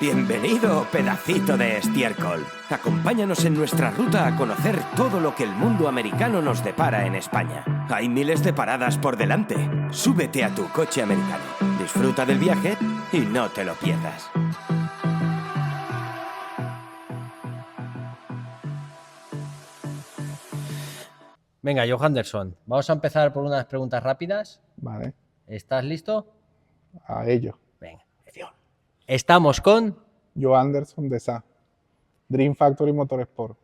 Bienvenido, pedacito de estiércol. Acompáñanos en nuestra ruta a conocer todo lo que el mundo americano nos depara en España. Hay miles de paradas por delante. Súbete a tu coche americano. Disfruta del viaje y no te lo pierdas. Venga, Johanderson, vamos a empezar por unas preguntas rápidas. Vale, ¿Estás listo? a ello. Venga. Estamos con Yo Anderson de SA, Dream Factory Motorsport.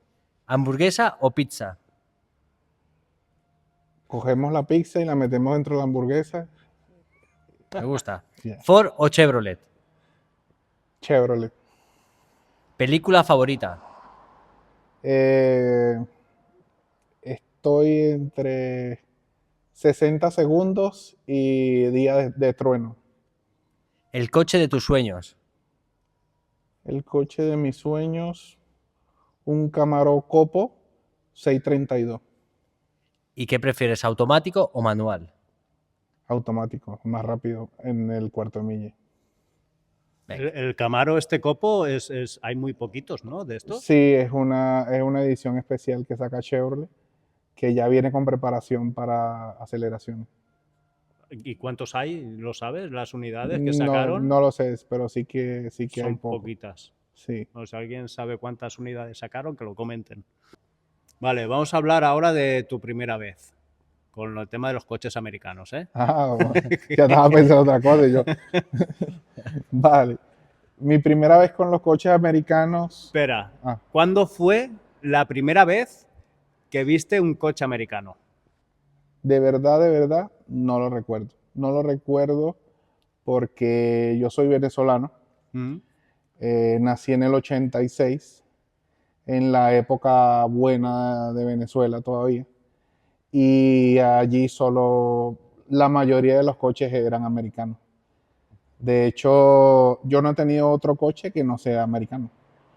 hamburguesa o pizza. Cogemos la pizza y la metemos dentro de la hamburguesa. Me gusta. Yeah. Ford o Chevrolet. Chevrolet. Película favorita. Estoy entre 60 segundos y Día de Trueno. El coche de tus sueños. El coche de mis sueños, un Camaro Copo 632, ¿Y qué prefieres, automático o manual? automático, más rápido en el cuarto de milla. El Camaro, este Copo, hay muy poquitos, ¿no? De estos. Sí, es una edición especial que saca Chevrolet, que ya viene con preparación para aceleración. ¿Y cuántos hay? ¿Lo sabes? ¿Las unidades que sacaron? No lo sé, pero sí que hay Son poco. poquitas. Sí. O si alguien sabe cuántas unidades sacaron, que lo comenten. Vale, vamos a hablar ahora de tu primera vez con el tema de los coches americanos, ¿eh? Bueno, ya estaba pensando otra cosa y yo. Vale. Mi primera vez con los coches americanos. Espera, Ah. ¿cuándo fue la primera vez que viste un coche americano? De verdad, no lo recuerdo. No lo recuerdo porque yo soy venezolano. ¿Mm? Nací en el 86, en la época buena de Venezuela todavía. Y allí solo la mayoría de los coches eran americanos. De hecho, yo no he tenido otro coche que no sea americano.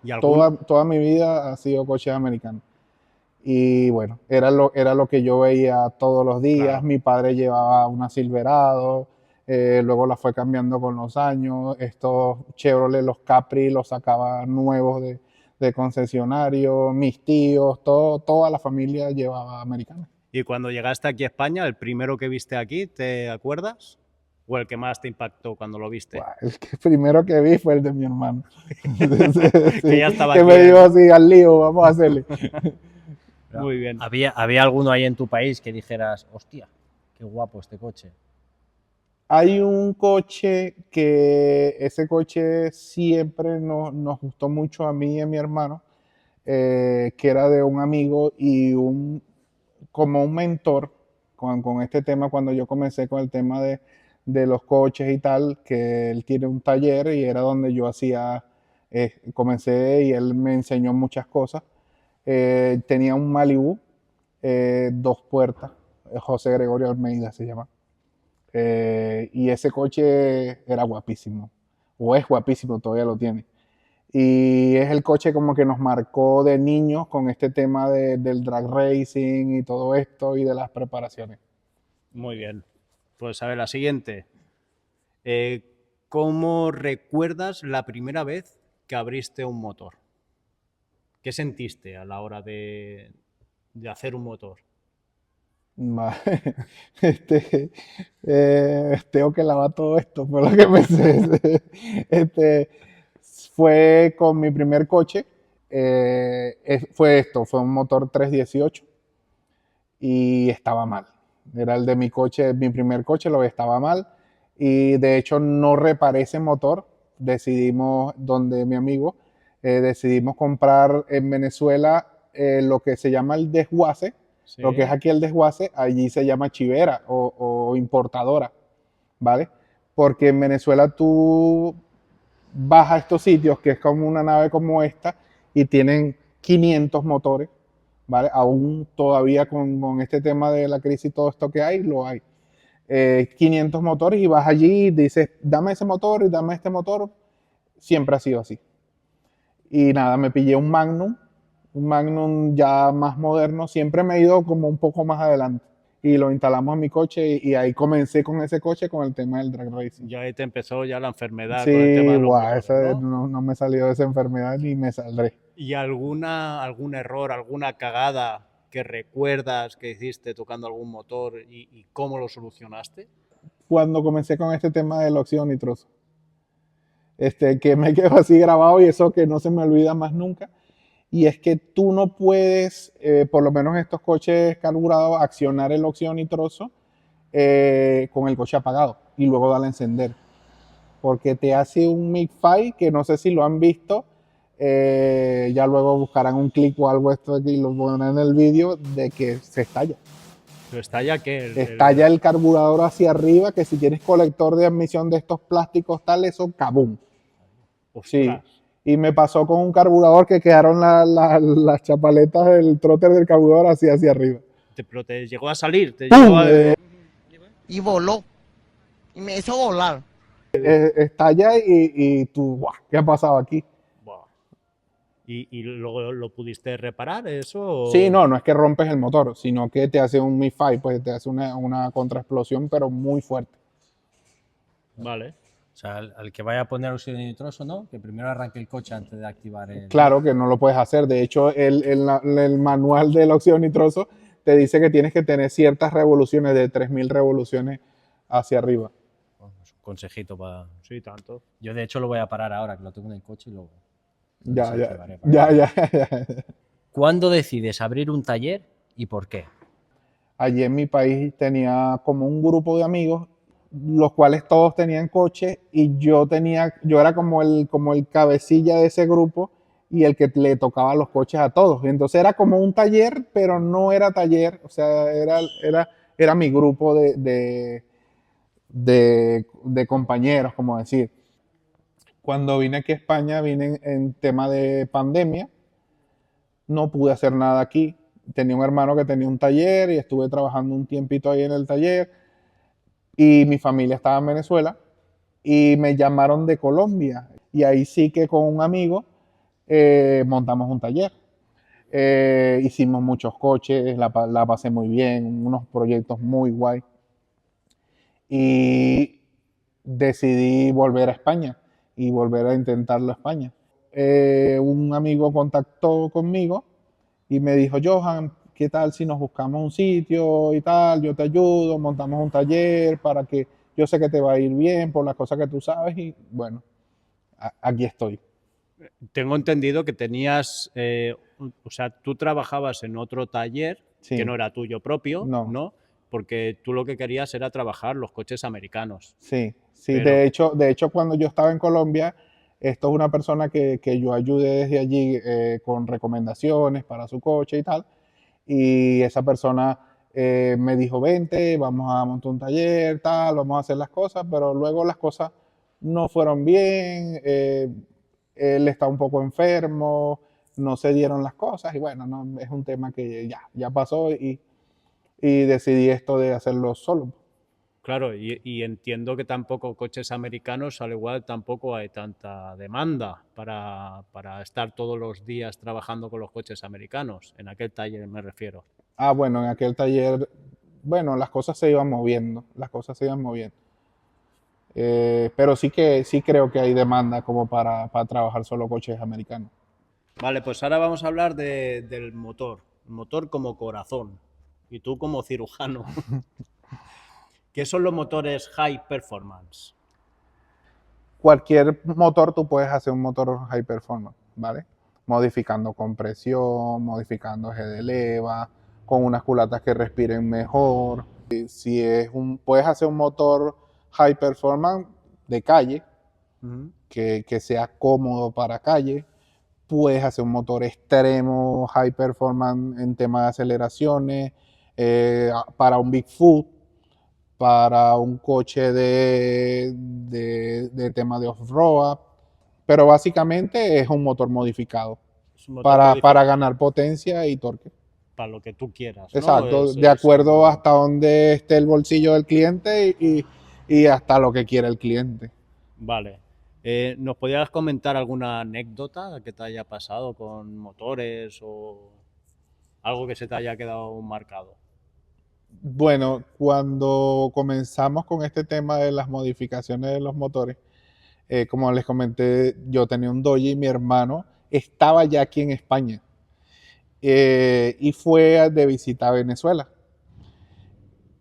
¿Y algún- Toda mi vida ha sido coches americanos. Y bueno, era lo que yo veía todos los días. Claro. Mi padre llevaba una Silverado, luego la fue cambiando con los años. Estos Chevrolet, los Capri, los sacaba nuevos de concesionario. Mis tíos, toda la familia llevaba americanos. Y cuando llegaste aquí a España, el primero que viste aquí, ¿te acuerdas? ¿O el que más te impactó cuando lo viste? Buah, el primero que vi fue el de mi hermano. Que ya estaba que aquí, me ¿eh? dijo así, al lío, vamos a hacerle. Muy bien. ¿Había alguno ahí en tu país que dijeras, hostia, qué guapo este coche? Hay un coche que ese coche siempre nos gustó mucho a mí y a mi hermano, que era de un amigo y como un mentor con este tema cuando yo comencé con el tema de los coches y tal, que él tiene un taller y era donde yo comencé y él me enseñó muchas cosas. Tenía un Malibu, 2 puertas, José Gregorio Almeida se llama. Y ese coche era guapísimo, o es guapísimo, todavía lo tiene. Y es el coche como que nos marcó de niños con este tema del drag racing y todo esto y de las preparaciones. Muy bien. Pues a ver, la siguiente. ¿Cómo recuerdas la primera vez que abriste un motor? ¿Qué sentiste a la hora de hacer un motor? Vale. Tengo que lavar todo esto, fue lo que pensé. Fue con mi primer coche, fue un motor 318 y estaba mal. Era el de mi coche, mi primer coche, lo que estaba mal. Y de hecho no reparé ese motor. Donde mi amigo, decidimos comprar en Venezuela lo que se llama el desguace. Sí. Lo que es aquí el desguace, allí se llama chivera o importadora, ¿vale? Porque en Venezuela tú vas a estos sitios que es como una nave como esta y tienen 500 motores, ¿vale? Aún todavía con este tema de la crisis y todo esto que hay, lo hay. 500 motores y vas allí y dices, dame ese motor y dame este motor. Siempre ha sido así. Y nada, me pillé un Magnum ya más moderno. Siempre me he ido como un poco más adelante. y lo instalamos en mi coche y ahí comencé con ese coche con el tema del drag racing. Ya ahí te empezó ya la enfermedad con el tema Sí, de los guau, motores, ¿no? no me salió esa enfermedad ni me saldré. ¿Y algún error, alguna cagada que recuerdas que hiciste tocando algún motor y cómo lo solucionaste? Cuando comencé con este tema del óxido nitroso, que me quedó así grabado y eso que no se me olvida más nunca. Y es que tú no puedes, por lo menos estos coches carburados, accionar el óxido nitroso con el coche apagado y luego darle a encender. Porque te hace un mid-fire que no sé si lo han visto. Ya luego buscarán un clip o algo esto y lo pondrán en el vídeo de que se estalla. ¿Pero estalla qué? Estalla el carburador hacia arriba, que si tienes colector de admisión de estos plásticos tal, eso kabum. Sí. Ostras. Y me pasó con un carburador que quedaron las chapaletas del trotter del carburador hacia arriba. Pero te llegó a salir, te ¡Pum! llegó a... Y voló. Y me hizo volar. Estalla y tú, guau, ¿qué ha pasado aquí? Buah. ¿Y luego lo pudiste reparar eso? Sí, no es que rompes el motor, sino que te hace un misfire, pues te hace una contraexplosión, pero muy fuerte. Vale. O sea, al que vaya a poner óxido nitroso, ¿no? Que primero arranque el coche antes de activar el... Claro que no lo puedes hacer. De hecho, el manual del óxido nitroso te dice que tienes que tener ciertas revoluciones de 3000 revoluciones hacia arriba. Bueno, es un consejito para... Sí, tanto. Yo de hecho lo voy a parar ahora, que lo tengo en el coche y luego... Ya. desactivaré para- Ya. ¿Cuándo decides abrir un taller y por qué? Allí en mi país tenía como un grupo de amigos, los cuales todos tenían coche y yo era como el cabecilla de ese grupo y el que le tocaba los coches a todos. Y entonces era como un taller, pero no era taller, o sea, era mi grupo de compañeros, como decir. Cuando vine aquí a España, vine en tema de pandemia, no pude hacer nada aquí. Tenía un hermano que tenía un taller y estuve trabajando un tiempito ahí en el taller y mi familia estaba en Venezuela y me llamaron de Colombia y ahí sí que con un amigo montamos un taller. Hicimos muchos coches, la pasé muy bien, unos proyectos muy guay y decidí volver a España y volver a intentarlo a España. Un amigo contactó conmigo y me dijo, Johan, ¿qué tal si nos buscamos un sitio y tal? Yo te ayudo, montamos un taller para que yo sé que te va a ir bien por las cosas que tú sabes y bueno, aquí estoy. Tengo entendido que tenías, o sea, tú trabajabas en otro taller Sí. que no era tuyo propio, No. ¿no? Porque tú lo que querías era trabajar los coches americanos. Sí. Pero- De hecho, cuando yo estaba en Colombia, esto es una persona que yo ayudé desde allí con recomendaciones para su coche y tal. Y esa persona me dijo, vente, vamos a montar un taller, tal, vamos a hacer las cosas, pero luego las cosas no fueron bien, él está un poco enfermo, no se dieron las cosas y bueno, no, es un tema que ya pasó y decidí esto de hacerlo solo. Claro, y entiendo que tampoco coches americanos, al igual, tampoco hay tanta demanda para estar todos los días trabajando con los coches americanos. En aquel taller me refiero. Ah, bueno, en aquel taller, bueno, las cosas se iban moviendo, las cosas se iban moviendo. Pero sí creo que hay demanda como para trabajar solo coches americanos. Vale, pues ahora vamos a hablar del motor. El motor como corazón. Y tú como cirujano. ¿Qué son los motores high performance? Cualquier motor, tú puedes hacer un motor high performance, ¿vale? Modificando compresión, modificando eje de leva, con unas culatas que respiren mejor. Puedes hacer un motor high performance de calle, que sea cómodo para calle. Puedes hacer un motor extremo, high performance en tema de aceleraciones, para un Bigfoot, para un coche de tema de off-road, pero básicamente es un motor modificado Es un motor para modificado ganar potencia y torque. para lo que tú quieras, ¿no? Exacto, de acuerdo hasta donde esté el bolsillo del cliente y hasta lo que quiera el cliente. Vale. ¿Nos podrías comentar alguna anécdota que te haya pasado con motores o algo que se te haya quedado marcado? Bueno, cuando comenzamos con este tema de las modificaciones de los motores, como les comenté, yo tenía un Dodge y mi hermano estaba ya aquí en España y fue de visita a Venezuela.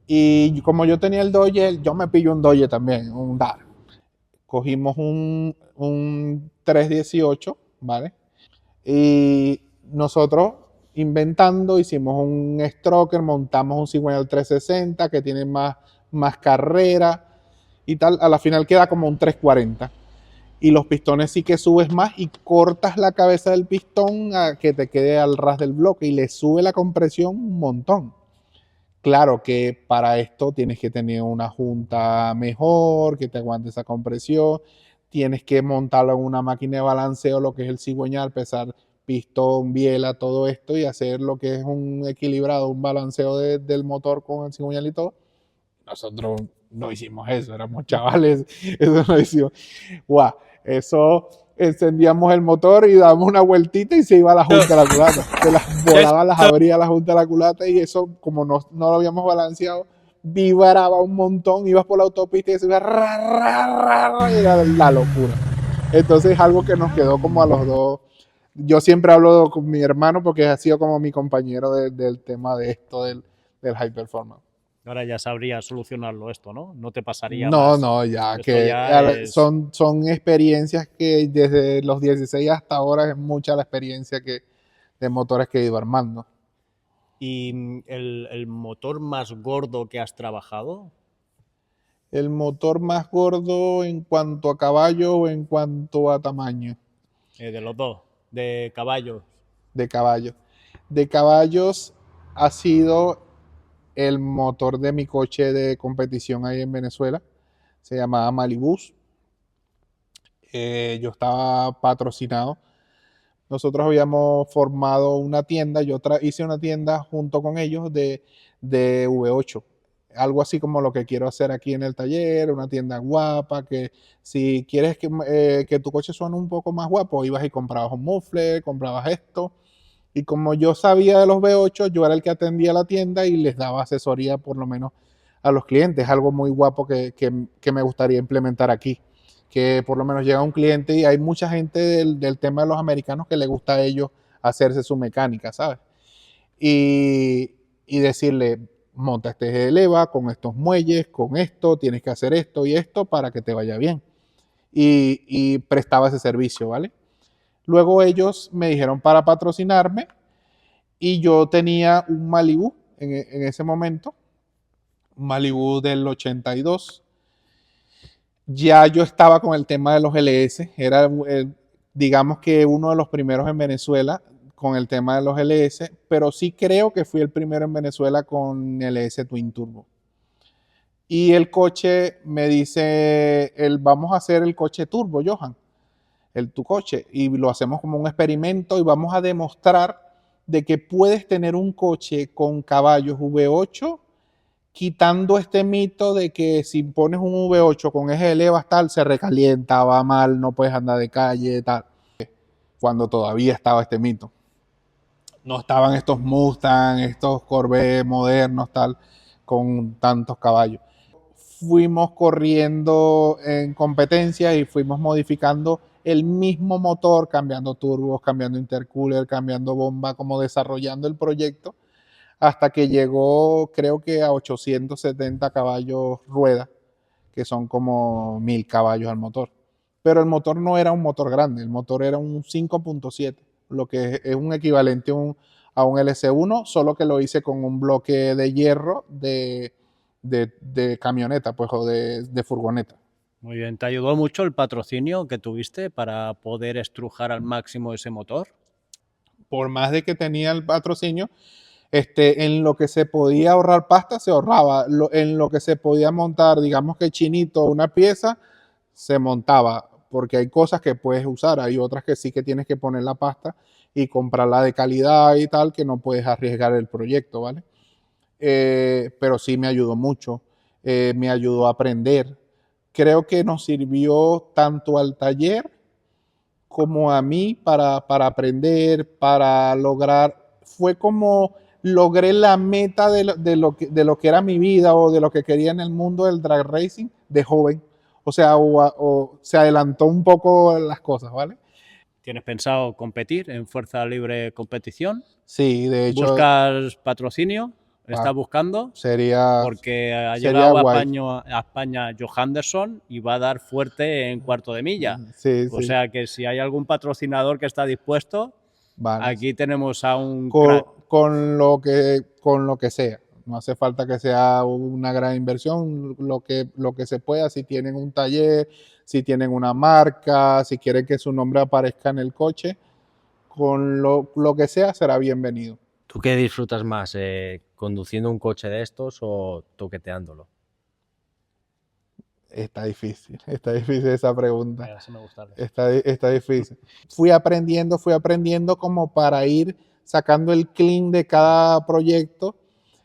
Y como yo tenía el Dodge, yo me pillo un Dodge también, un DAR. Cogimos un 318, ¿vale? Y nosotros inventando, hicimos un stroker, montamos un cigüeñal 360 que tiene más carrera y tal. A la final queda como un 340. Y los pistones sí que subes más y cortas la cabeza del pistón a que te quede al ras del bloque y le sube la compresión un montón. Claro que para esto tienes que tener una junta mejor, que te aguante esa compresión. Tienes que montarlo en una máquina de balanceo, lo que es el cigüeñal, pesar pistón, biela, todo esto y hacer lo que es un equilibrado, un balanceo del motor con el cigüeñal y todo. Nosotros no hicimos eso, éramos chavales, eso no hicimos. Guau, eso encendíamos el motor y dábamos una vueltita y se iba a la junta de la culata. Se las volaba, las abría la junta de la culata y eso, como no lo habíamos balanceado, vibraba un montón, ibas por la autopista y se iba y era la locura. Entonces es algo que nos quedó como a los dos. Yo siempre hablo con mi hermano porque ha sido como mi compañero del tema de esto del high performance. Ahora ya sabría solucionarlo esto, ¿no? No te pasaría No, más. no, ya Esto que ya es... son experiencias que desde los 16 hasta ahora es mucha la experiencia de motores que he ido armando. ¿Y el motor más gordo que has trabajado? El motor más gordo en cuanto a caballo o en cuanto a tamaño De los dos, de caballos. de caballo. De caballos ha sido el motor de mi coche de competición ahí en Venezuela. Se llamaba Malibus. Yo estaba patrocinado. Nosotros habíamos formado una tienda, yo hice una tienda junto con ellos de V8. Algo así como lo que quiero hacer aquí en el taller, una tienda guapa, que si quieres que tu coche suene un poco más guapo, ibas y comprabas un muffler, comprabas esto. Y como yo sabía de los V8, yo era el que atendía la tienda y les daba asesoría por lo menos a los clientes. Algo muy guapo que me gustaría implementar aquí. Que por lo menos llega un cliente y hay mucha gente del tema de los americanos que le gusta a ellos hacerse su mecánica, ¿sabes? Y decirle, monta este eleva con estos muelles, con esto, tienes que hacer esto y esto para que te vaya bien. Y prestaba ese servicio, ¿vale? Luego ellos me dijeron para patrocinarme y yo tenía un Malibu en ese momento, un Malibu del 82. Ya yo estaba con el tema de los LS, era digamos que uno de los primeros en Venezuela con el tema de los LS, pero sí creo que fui el primero en Venezuela con LS Twin Turbo. Y el coche me dice, vamos a hacer el coche turbo, Johan, tu coche, y lo hacemos como un experimento y vamos a demostrar de que puedes tener un coche con caballos V8 quitando este mito de que si pones un V8 con eje de levas tal, se recalienta, va mal, no puedes andar de calle, tal. Cuando todavía estaba este mito. No estaban estos Mustang, estos Corvette modernos, tal, con tantos caballos. Fuimos corriendo en competencias y fuimos modificando el mismo motor, cambiando turbos, cambiando intercooler, cambiando bomba, como desarrollando el proyecto hasta que llegó creo que a 870 caballos rueda, que son como 1000 caballos al motor. Pero el motor no era un motor grande, el motor era un 5.7, lo que es un equivalente a un LC1, solo que lo hice con un bloque de hierro de camioneta, pues, o de furgoneta. Muy bien, ¿te ayudó mucho el patrocinio que tuviste para poder estrujar al máximo ese motor? Por más de que tenía el patrocinio, en lo que se podía ahorrar pasta, se ahorraba. En lo que se podía montar, digamos que chinito, una pieza, se montaba. Porque hay cosas que puedes usar, hay otras que sí que tienes que poner la pasta y comprarla de calidad y tal, que no puedes arriesgar el proyecto, ¿vale? Pero sí me ayudó mucho, me ayudó a aprender. Creo que nos sirvió tanto al taller como a mí para aprender, para lograr. Fue como logré la meta de lo que era mi vida o de lo que quería en el mundo del drag racing de joven. O sea, o se adelantó un poco las cosas, ¿vale? ¿Tienes pensado competir en Fuerza Libre Competición? Sí, de hecho, ¿Buscas patrocinio? ¿Estás ah, buscando? sería Porque ha sería llegado guay. a España Johanderson y va a dar fuerte en cuarto de milla. Sí, O sí. sea que si hay algún patrocinador que está dispuesto, Vale. aquí tenemos a un Con, crack. con lo que sea. No hace falta que sea una gran inversión, lo que se pueda, si tienen un taller, si tienen una marca, si quieren que su nombre aparezca en el coche, con lo que sea será bienvenido. ¿Tú qué disfrutas más, conduciendo un coche de estos o toqueteándolo? Está difícil esa pregunta. Mira, sí me gusta. Está difícil. Fui aprendiendo como para ir sacando el clean de cada proyecto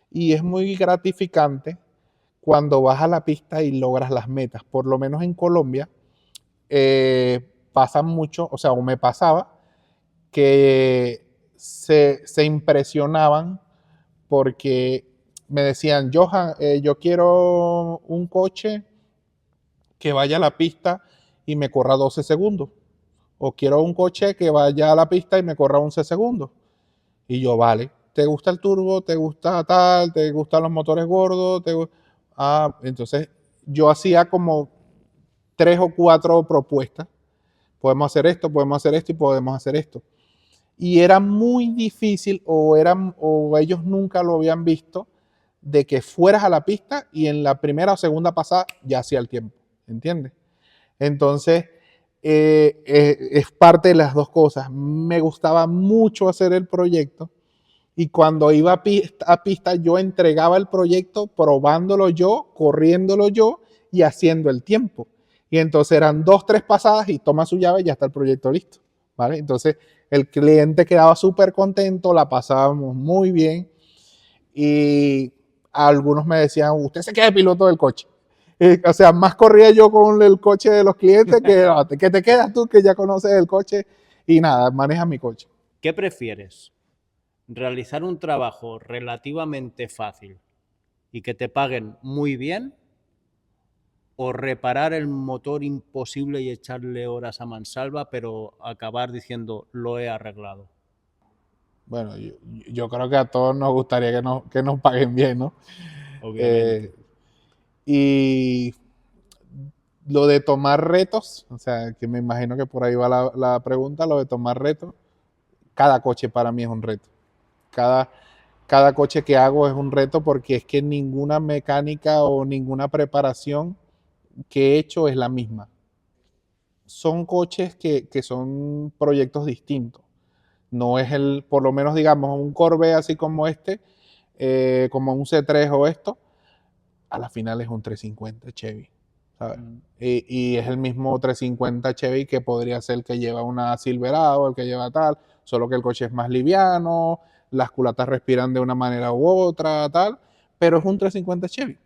y es muy gratificante cuando vas a la pista y logras las metas. Por lo menos en Colombia pasa mucho, o sea, o me pasaba, que se impresionaban porque me decían, Johan, yo quiero un coche que vaya a la pista y me corra 12 segundos. O quiero un coche que vaya a la pista y me corra 11 segundos. Y yo, vale, ¿te gusta el turbo? ¿Te gusta tal? ¿Te gustan los motores gordos? Entonces yo hacía como 3 o 4 propuestas. Podemos hacer esto y podemos hacer esto. Y era muy difícil o ellos nunca lo habían visto de que fueras a la pista y en la primera o segunda pasada ya hacía el tiempo, ¿entiendes? Entonces, es parte de las dos cosas. Me gustaba mucho hacer el proyecto y cuando iba a pista yo entregaba el proyecto probándolo yo, corriéndolo yo y haciendo el tiempo. Y entonces eran 2, 3 pasadas y toma su llave y ya está el proyecto listo, ¿vale? Entonces el cliente quedaba súper contento, la pasábamos muy bien y algunos me decían, usted se queda de piloto del coche. O sea, más corría yo con el coche de los clientes que te quedas tú que ya conoces el coche y nada, manejas mi coche. ¿Qué prefieres? ¿Realizar un trabajo relativamente fácil y que te paguen muy bien? ¿O reparar el motor imposible y echarle horas a mansalva, pero acabar diciendo lo he arreglado? Bueno, yo creo que a todos nos gustaría que nos paguen bien, ¿no? Obviamente. Y lo de tomar retos, o sea, que me imagino que por ahí va la pregunta, lo de tomar retos, cada coche para mí es un reto. Cada, cada coche que hago es un reto porque es que ninguna mecánica o ninguna preparación que he hecho es la misma. Son coches que son proyectos distintos. No es por lo menos digamos, un Corvette así como este, como un C3 o esto, a la final es un 350 Chevy, ¿sabes? Y es el mismo 350 Chevy que podría ser el que lleva una Silverado, el que lleva tal, solo que el coche es más liviano, las culatas respiran de una manera u otra, tal, pero es un 350 Chevy.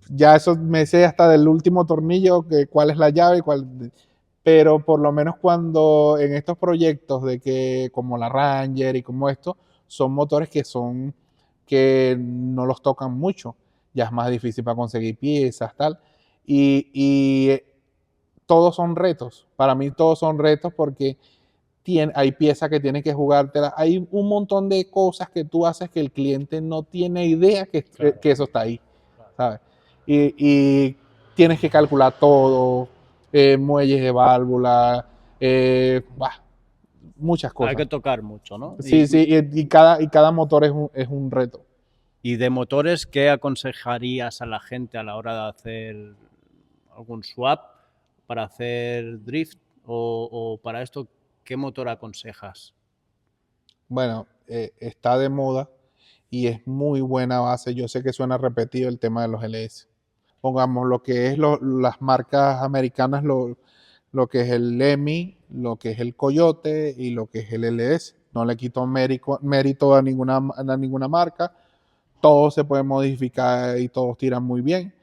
Ya eso me sé hasta del último tornillo, que cuál es la llave, pero por lo menos cuando en estos proyectos de que como la Ranger y como esto, son motores que no los tocan mucho, ya es más difícil para conseguir piezas, tal, y todos son retos, para mí todos son retos porque hay piezas que tienes que jugártelas, hay un montón de cosas que tú haces que el cliente no tiene idea Claro. que eso está ahí, ¿sabes? Y tienes que calcular todo, muelles de válvula, muchas Hay cosas. que tocar mucho, ¿no? Sí, sí, y cada motor es un reto. Y de motores, ¿qué aconsejarías a la gente a la hora de hacer algún swap para hacer drift o para esto? ¿Qué motor aconsejas? Bueno, está de moda y es muy buena base. Yo sé que suena repetido el tema de los LS. Pongamos lo que es las marcas americanas, lo que es el Lemmy, lo que es el Coyote y lo que es el LS. No le quito mérito a ninguna marca. Todos se pueden modificar y todos tiran muy bien.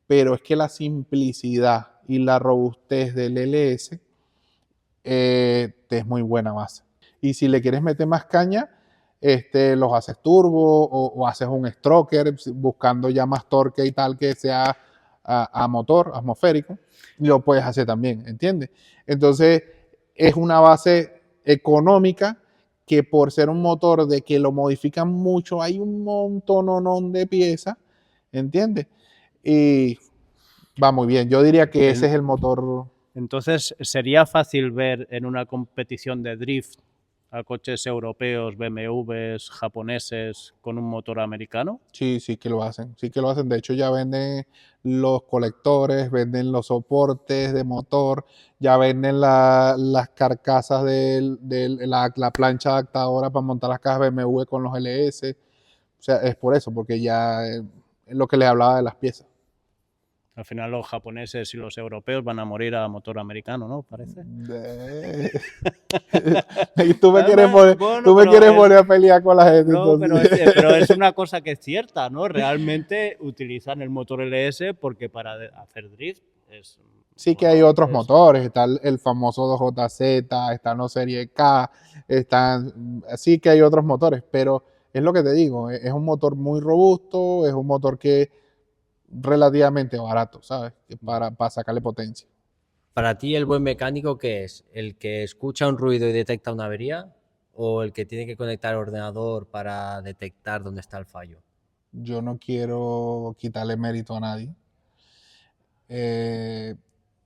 Pero es que la simplicidad y la robustez del LS es muy buena base. Y si le quieres meter más caña, los haces turbo o haces un stroker buscando ya más torque y tal que sea a motor atmosférico, y lo puedes hacer también, ¿entiendes? Entonces es una base económica que por ser un motor de que lo modifican mucho, hay un montón de piezas, ¿entiendes? Y va muy bien. Yo diría que ese es el motor. Entonces, ¿sería fácil ver en una competición de drift a coches europeos, BMWs, japoneses con un motor americano? Sí, sí que lo hacen, sí que lo hacen. De hecho, ya venden los colectores, venden los soportes de motor, ya venden las carcasas de la plancha adaptadora para montar las cajas BMW con los LS. O sea, es por eso, porque ya es lo que les hablaba de las piezas. Al final los japoneses y los europeos van a morir a motor americano, ¿no? Parece. Y tú me quieres Bueno, poner a pelear con la gente. no, Entonces. pero es una cosa que es cierta, ¿no? Realmente utilizan el motor LS porque para hacer drift es... Sí que bueno, hay otros es- motores, está el famoso 2JZ, están los Serie K, sí que hay otros motores, pero es lo que te digo, es un motor muy robusto, es un motor que relativamente barato, ¿sabes? Que para sacarle potencia. Para ti, ¿el buen mecánico qué es? ¿El que escucha un ruido y detecta una avería? ¿O el que tiene que conectar el ordenador para detectar dónde está el fallo? Yo no quiero quitarle mérito a nadie. Eh,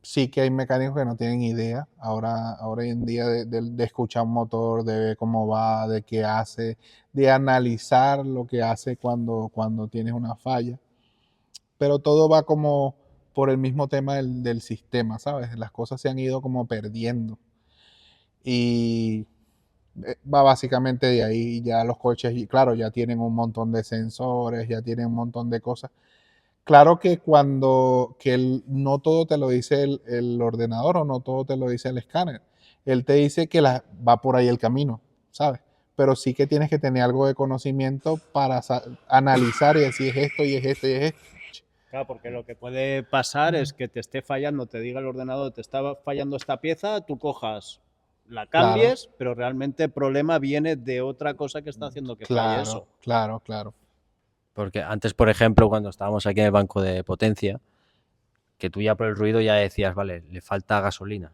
sí que hay mecánicos que no tienen idea ahora hoy en día de escuchar un motor, de ver cómo va, de qué hace, de analizar lo que hace cuando tienes una falla. Pero todo va como por el mismo tema del sistema, ¿sabes? Las cosas se han ido como perdiendo. Y va básicamente de ahí. Ya los coches, y claro, ya tienen un montón de sensores, ya tienen un montón de cosas. Claro que no todo te lo dice el ordenador o no todo te lo dice el escáner. Él te dice que va por ahí el camino, ¿sabes? Pero sí que tienes que tener algo de conocimiento para analizar y decir es esto y es esto y es esto. Claro, porque lo que puede pasar es que te esté fallando, te diga el ordenador, te está fallando esta pieza, tú cojas, la Claro, cambies, pero realmente el problema viene de otra cosa que está haciendo que falle eso. claro. Porque antes, por ejemplo, cuando estábamos aquí en el banco de potencia, que tú ya por el ruido ya decías, vale, le falta gasolina,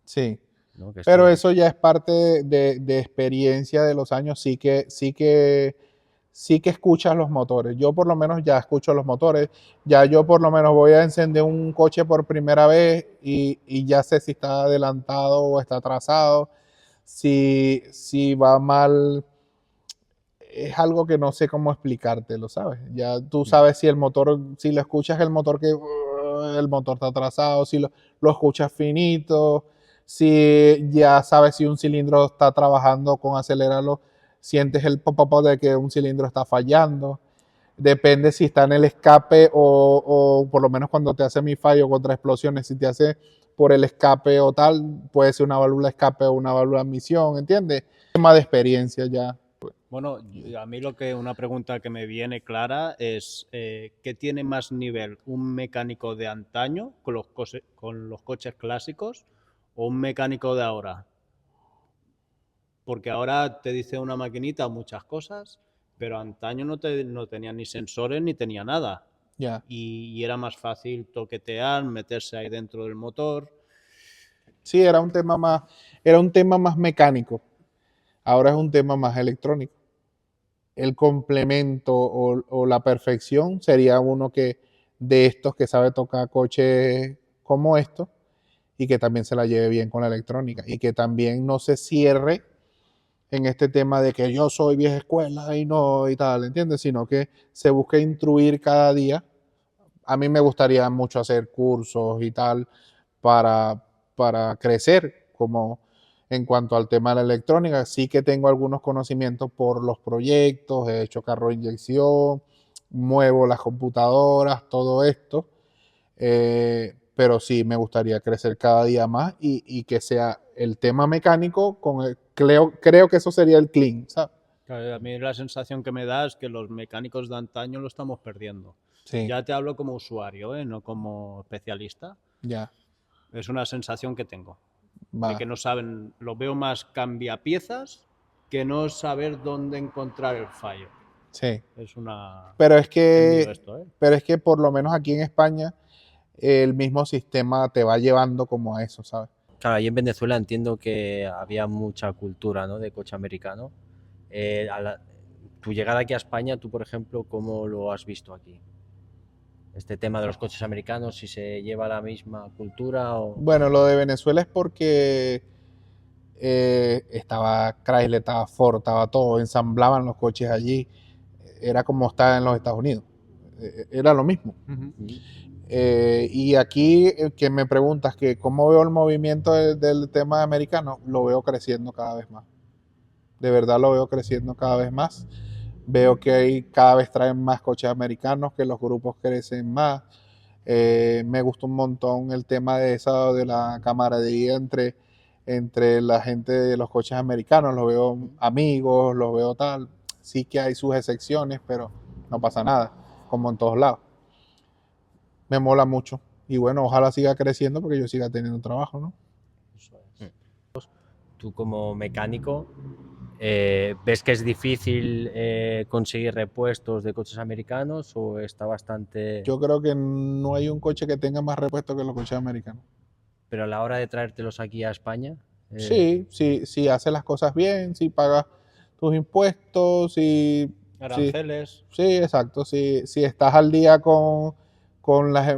Sí. ¿no? Que Pero esto, eso ya es parte de experiencia de los años, sí que escuchas los motores. Yo por lo menos ya escucho los motores, ya yo por lo menos voy a encender un coche por primera vez y ya sé si está adelantado o está atrasado, si va mal, es algo que no sé cómo explicártelo, ¿sabes? Ya tú sabes si el motor, si lo escuchas el motor el motor está atrasado, si lo escuchas finito, si ya sabes si un cilindro está trabajando con acelerarlo, sientes el pop-up de que un cilindro está fallando. Depende si está en el escape o por lo menos cuando te hace mi fallo contra explosiones, si te hace por el escape o tal, puede ser una válvula escape o una válvula de admisión, ¿entiendes? Tema de experiencia ya. Bueno, a mí una pregunta que me viene clara es ¿qué tiene más nivel? ¿Un mecánico de antaño con los coches clásicos o un mecánico de ahora? Porque ahora te dice una maquinita muchas cosas, pero antaño no tenía ni sensores ni tenía nada. Ya. Y era más fácil toquetear, meterse ahí dentro del motor. Sí, era un tema más mecánico. Ahora es un tema más electrónico. El complemento o la perfección sería uno que de estos que sabe tocar coches como estos y que también se la lleve bien con la electrónica y que también no se cierre en este tema de que yo soy vieja escuela y no y tal, ¿entiendes? Sino que se busque instruir cada día. A mí me gustaría mucho hacer cursos y tal para, para crecer como en cuanto al tema de la electrónica. Sí que tengo algunos conocimientos por los proyectos, he hecho carro de inyección, muevo las computadoras, todo esto. Pero sí me gustaría crecer cada día más y que sea el tema mecánico creo que eso sería el clean, ¿sabes? Claro, a mí la sensación que me da es que los mecánicos de antaño lo estamos perdiendo. Sí, Ya te hablo como usuario, no como especialista. ya, Es una sensación que tengo, de va. que no saben, lo veo más cambiapiezas que no saber dónde encontrar el fallo. Sí. Es una... Pero es es que, mío esto, ¿eh? pero es que por lo menos aquí en España el mismo sistema te va llevando como a eso, ¿sabes? Claro, ahí en Venezuela entiendo que había mucha cultura, ¿no?, de coche americano. Tu llegada aquí a España, tú, por ejemplo, ¿cómo lo has visto aquí? Este tema de los coches americanos, si se lleva la misma cultura o... Bueno, lo de Venezuela es porque estaba Chrysler, estaba Ford, estaba todo, ensamblaban los coches allí. Era como estar en los Estados Unidos. Era lo mismo. Y aquí que me preguntas que cómo veo el movimiento del tema americano, lo veo creciendo cada vez más. De verdad lo veo creciendo cada vez más. Veo que cada vez traen más coches americanos, que los grupos crecen más. Me gusta un montón el tema de la camaradería entre la gente de los coches americanos. Los veo amigos, los veo tal. Sí que hay sus excepciones, pero no pasa nada, como en todos lados. Me mola mucho. Y bueno, ojalá siga creciendo porque yo siga teniendo trabajo, ¿no? Eso es. Tú como mecánico, ¿ves que es difícil conseguir repuestos de coches americanos o está bastante... Yo creo que no hay un coche que tenga más repuesto que los coches americanos. Pero a la hora de traértelos aquí a España... Sí, si haces las cosas bien, si pagas tus impuestos, si Aranceles. sí, exacto. Si estás al día con las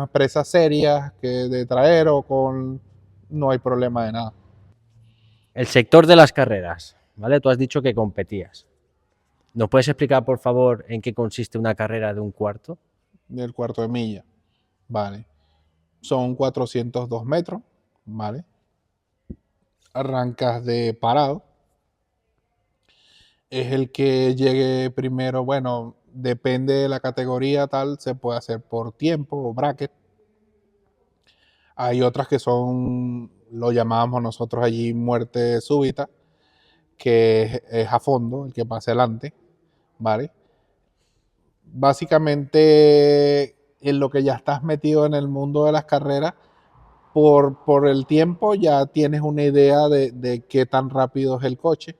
empresas serias que de traer no hay problema de nada. El sector de las carreras, ¿vale? Tú has dicho que competías. ¿Nos puedes explicar, por favor, en qué consiste una carrera de un cuarto? Del cuarto de milla, ¿vale? Son 402 metros, ¿vale? Arrancas de parado. Es el que llegue primero, bueno, depende de la categoría tal, se puede hacer por tiempo o bracket. Hay otras que son, lo llamábamos nosotros allí muerte súbita, que es a fondo, el que pasa adelante, ¿vale? Básicamente, en lo que ya estás metido en el mundo de las carreras, por el tiempo ya tienes una idea de qué tan rápido es el coche.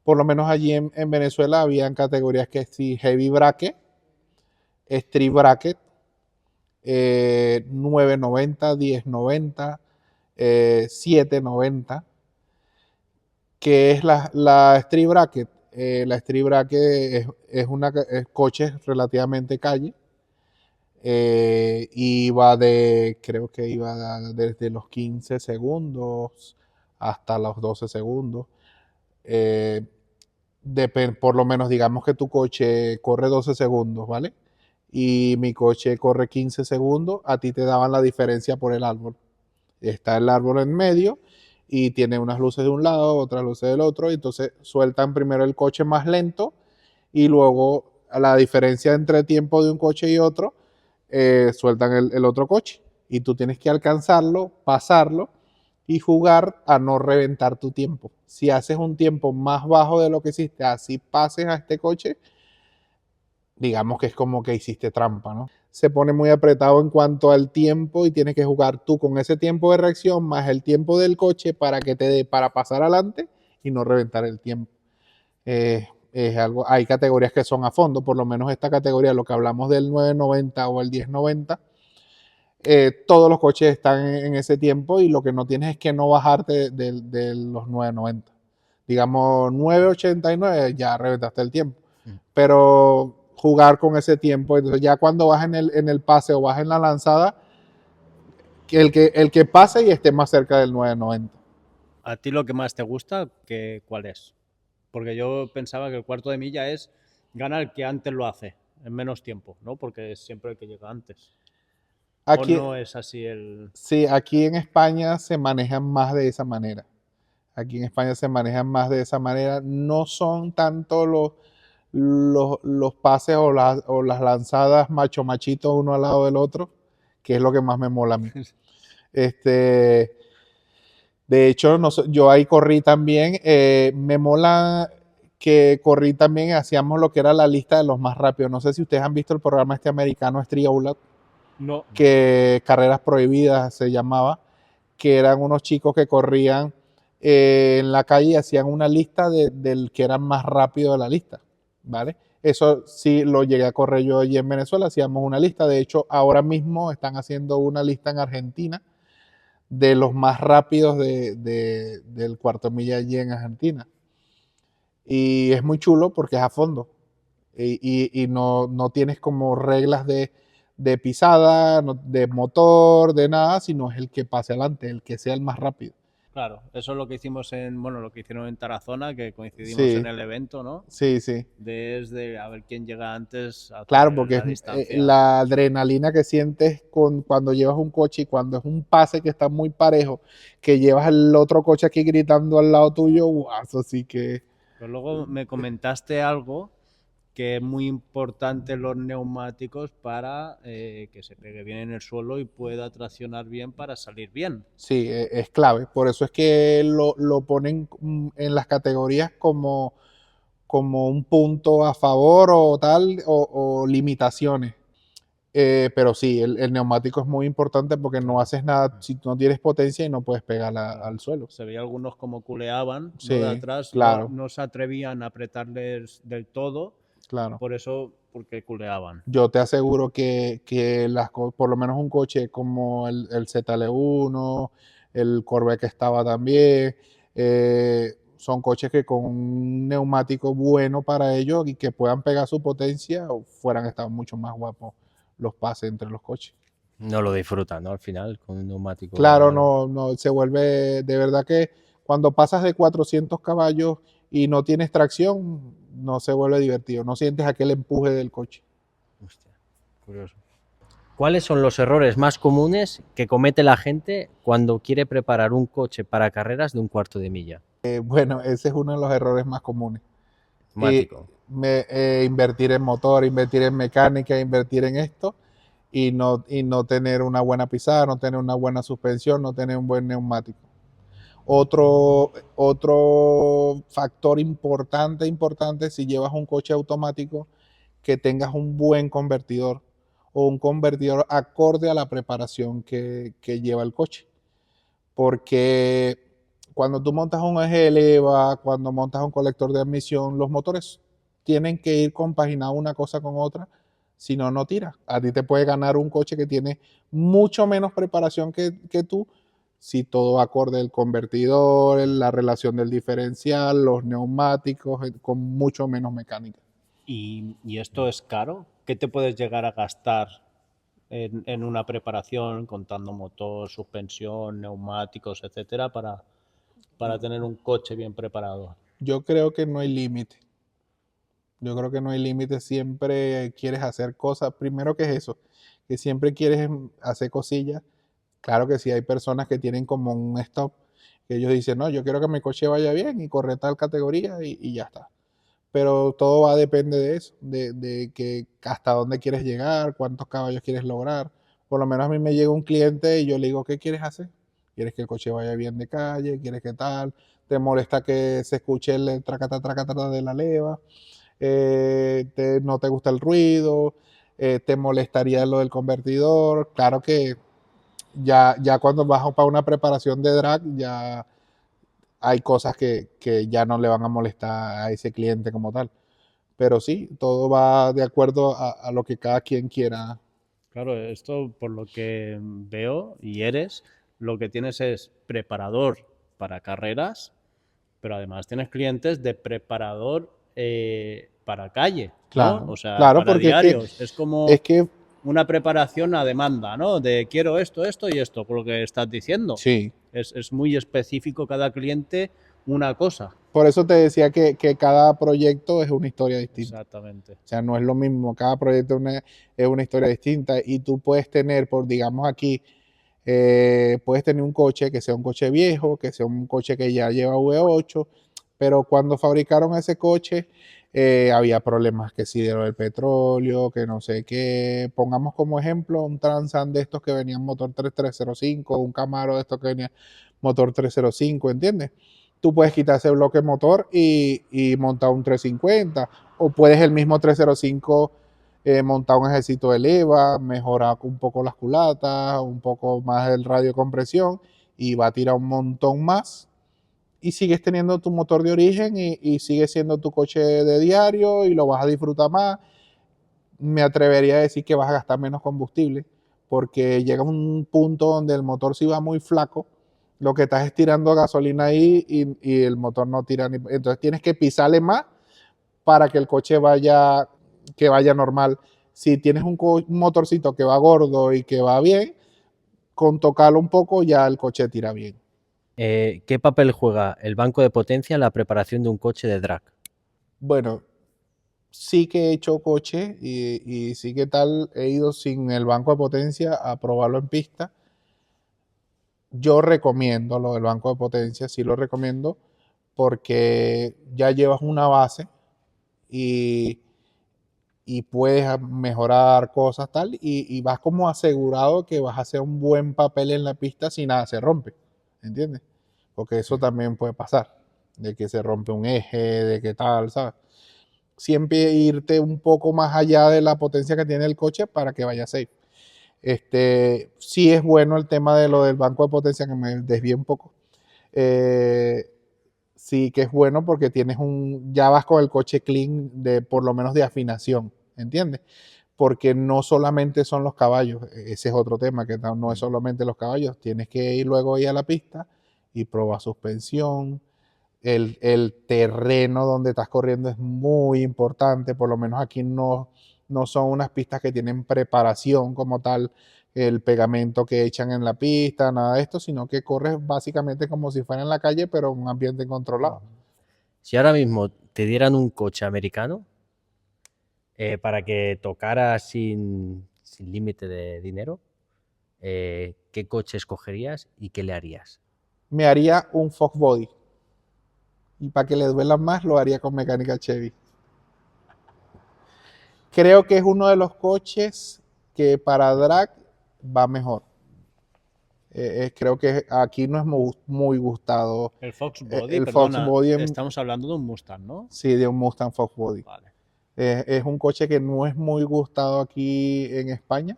Por lo menos allí en Venezuela habían categorías que sí, heavy bracket, street bracket, 990, 1090, 790, que es la street bracket. La street bracket es coches relativamente calle, y va creo que iba desde los 15 segundos hasta los 12 segundos. Por lo menos digamos que tu coche corre 12 segundos, ¿vale? Y mi coche corre 15 segundos, a ti te daban la diferencia por el árbol. Está el árbol en medio y tiene unas luces de un lado, otras luces del otro, y entonces sueltan primero el coche más lento y luego a la diferencia entre tiempo de un coche y otro, sueltan el otro coche. Y tú tienes que alcanzarlo, pasarlo y jugar a no reventar tu tiempo. Si haces un tiempo más bajo de lo que hiciste, así pases a este coche, digamos que es como que hiciste trampa, ¿no? Se pone muy apretado en cuanto al tiempo y tienes que jugar tú con ese tiempo de reacción más el tiempo del coche para que te dé para pasar adelante y no reventar el tiempo. Es algo, hay categorías que son a fondo, por lo menos esta categoría, lo que hablamos del 990 o el 1090, todos los coches están en ese tiempo y lo que no tienes es que no bajarte de los 990. Digamos 989 ya reventaste el tiempo, pero jugar con ese tiempo, entonces ya cuando vas en el pase o vas en la lanzada, el que pase y esté más cerca del 990. ¿A ti lo que más te gusta, cuál es? Porque yo pensaba que el cuarto de milla gana el que antes lo hace, en menos tiempo, ¿no? Porque es siempre el que llega antes. Aquí, ¿O no es así el...? Sí, aquí en España se manejan más de esa manera. Aquí en España se manejan más de esa manera. No son tanto los pases o las lanzadas macho machito uno al lado del otro, que es lo que más me mola a mí. De hecho, yo ahí corrí también. Me mola que corrí también, hacíamos lo que era la lista de los más rápidos. No sé si ustedes han visto el programa este americano Street Outlaw, No. que Carreras Prohibidas se llamaba, que eran unos chicos que corrían en la calle hacían una lista del que era más rápido de la lista, ¿vale? Eso sí lo llegué a correr yo allí en Venezuela, hacíamos una lista. De hecho, ahora mismo están haciendo una lista en Argentina de los más rápidos del cuarto milla allí en Argentina. Y es muy chulo porque es a fondo. Y no tienes como reglas de pisada, de motor, de nada, sino es el que pase adelante, el que sea el más rápido. Claro, eso es lo que hicimos lo que hicieron en Tarazona, que coincidimos Sí, en el evento, ¿no? sí, sí. Desde a ver quién llega antes a Claro, hacer porque la es distancia. la adrenalina que sientes cuando llevas un coche y cuando es un pase que está muy parejo, que llevas el otro coche aquí gritando al lado tuyo, ¡guau! Eso sí que... Pero luego me comentaste algo que es muy importante los neumáticos para que se pegue bien en el suelo y pueda traccionar bien para salir bien. Sí, es clave. Por eso es que lo ponen en las categorías como un punto a favor o tal, o limitaciones. Pero sí, el neumático es muy importante porque no haces nada si no tienes potencia y no puedes pegar al suelo. Se veía algunos como culeaban, ¿no? De Sí, atrás, claro, no se atrevían a apretarles del todo, claro. por eso, porque culeaban. Yo te aseguro que por lo menos un coche como el ZL1, el Corvette que estaba también, son coches que con un neumático bueno para ellos y que puedan pegar su potencia, fueran estado mucho más guapos los pases entre los coches. No lo disfrutan, ¿no? Al final, con un neumático Claro, malo. no se vuelve, de verdad que cuando pasas de 400 caballos y no tienes tracción, no se vuelve divertido, no sientes aquel empuje del coche. Hostia, curioso. ¿Cuáles son los errores más comunes que comete la gente cuando quiere preparar un coche para carreras de un cuarto de milla? Bueno, ese es uno de los errores más comunes. Neumático. Invertir en motor, invertir en mecánica, invertir en esto y no tener una buena pisada, no tener una buena suspensión, no tener un buen neumático. Otro factor importante, si llevas un coche automático, que tengas un buen convertidor o un convertidor acorde a la preparación que lleva el coche. Porque cuando tú montas un eje de leva, cuando montas un colector de admisión, los motores tienen que ir compaginados una cosa con otra, si no, no tira. A ti te puede ganar un coche que tiene mucho menos preparación que tú, si todo va acorde el convertidor, la relación del diferencial, los neumáticos, con mucho menos mecánica. ¿Y esto es caro? ¿Qué te puedes llegar a gastar en una preparación, contando motor, suspensión, neumáticos, etcétera, para tener un coche bien preparado? Yo creo que no hay límite. Yo creo que no hay límite, siempre quieres hacer cosas. Primero que es eso, que siempre quieres hacer cosillas. Claro que sí, hay personas que tienen como un stop, que ellos dicen, no, yo quiero que mi coche vaya bien y corre tal categoría y ya está. Pero todo va a depender de eso, de que hasta dónde quieres llegar, cuántos caballos quieres lograr. Por lo menos a mí me llega un cliente y yo le digo, ¿qué quieres hacer? ¿Quieres que el coche vaya bien de calle? ¿Quieres que tal? ¿Te molesta que se escuche el tracata de la leva? No te gusta el ruido, te molestaría lo del convertidor. Claro que ya cuando vas para una preparación de drag, ya hay cosas que ya no le van a molestar a ese cliente como tal. Pero sí, todo va de acuerdo a lo que cada quien quiera. Claro, esto por lo que veo y eres, lo que tienes es preparador para carreras, pero además tienes clientes de preparador para calle, ¿no? O sea, Claro, para porque diarios. Es es como que una preparación a demanda, ¿no? De quiero esto, esto y esto, por lo que estás diciendo. sí. Es muy específico cada cliente una cosa. Por eso te decía que cada proyecto es una historia distinta. Exactamente. O sea, no es lo mismo, cada proyecto es una historia distinta y tú puedes tener, por digamos aquí, puedes tener un coche que sea un coche viejo, que sea un coche que ya lleva V8, pero cuando fabricaron ese coche había problemas que sí de lo del petróleo, que no sé qué. Pongamos como ejemplo un Transan de estos que venían motor 3305, un Camaro de estos que venía motor 305, ¿entiendes? Tú puedes quitar ese bloque motor y montar un 350, o puedes el mismo 305 montar un ejército de leva, mejorar un poco las culatas, un poco más el radio de compresión y va a tirar un montón más y sigues teniendo tu motor de origen y sigue siendo tu coche de diario y lo vas a disfrutar más. Me atrevería a decir que vas a gastar menos combustible porque llega un punto donde el motor si va muy flaco, lo que estás es tirando gasolina ahí y el motor no tira ni... Entonces tienes que pisarle más para que el coche vaya normal. Si tienes un motorcito que va gordo y que va bien, con tocarlo un poco ya el coche tira bien. ¿Qué papel juega el banco de potencia en la preparación de un coche de drag? Bueno, sí que he hecho coche y sí que tal, he ido sin el banco de potencia a probarlo en pista. Yo recomiendo lo del banco de potencia, sí lo recomiendo porque ya llevas una base y, y puedes mejorar cosas tal y vas como asegurado que vas a hacer un buen papel en la pista si nada se rompe, ¿entiendes? Porque eso también puede pasar, de que se rompe un eje, de que tal, ¿sabes? Siempre irte un poco más allá de la potencia que tiene el coche para que vaya safe. Sí es bueno el tema de lo del banco de potencia, que me desvié un poco. Sí que es bueno porque ya vas con el coche clean de por lo menos de afinación, ¿entiendes? Porque no solamente son los caballos, ese es otro tema, que no es solamente los caballos, tienes que ir luego ahí a la pista y probar suspensión, el terreno donde estás corriendo es muy importante, por lo menos aquí no son unas pistas que tienen preparación como tal, el pegamento que echan en la pista, nada de esto, sino que corres básicamente como si fuera en la calle, pero en un ambiente controlado. Si ahora mismo te dieran un coche americano para que tocara sin límite de dinero, ¿qué coche escogerías y qué le harías? Me haría un Fox Body. Y para que le duela más, lo haría con mecánica Chevy. Creo que es uno de los coches que para drag va mejor. Creo que aquí no es muy gustado. El Fox Body, El perdona, Fox Body estamos hablando de un Mustang, ¿no? sí, de un Mustang Fox Body. Vale. Es un coche que no es muy gustado aquí en España,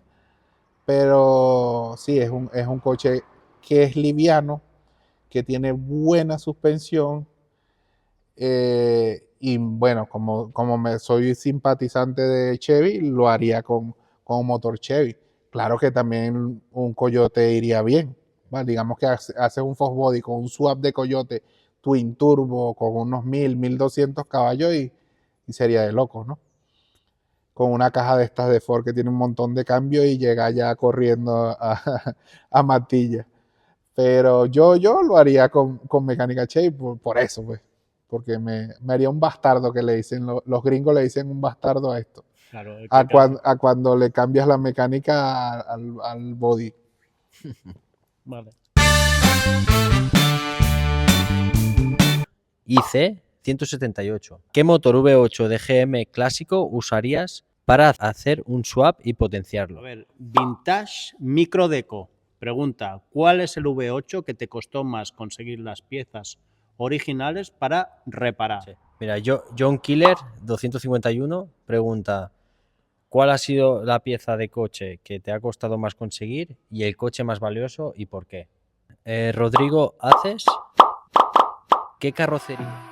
pero sí, es un coche que es liviano, que tiene buena suspensión. Y bueno, como soy simpatizante de Chevy, lo haría con un motor Chevy. Claro que también un Coyote iría bien. ¿Vale? Digamos que hace un Fox Body con un swap de Coyote Twin Turbo con unos 1200 caballos y sería de locos, ¿no? Con una caja de estas de Ford que tiene un montón de cambios y llega ya corriendo a Matilla. Pero yo lo haría con mecánica Chevy por eso, pues. Porque me haría un bastardo que le dicen, los gringos le dicen un bastardo a esto. Claro, A cuando le cambias la mecánica al body. Vale. IC 178. ¿Qué motor V8 de GM clásico usarías para hacer un swap y potenciarlo? A ver, Vintage Microdeco pregunta, ¿cuál es el V8 que te costó más conseguir las piezas originales para reparar? Sí. Mira, John Killer 251 pregunta, ¿cuál ha sido la pieza de coche que te ha costado más conseguir y el coche más valioso y por qué? Rodrigo Haces, ¿qué carrocería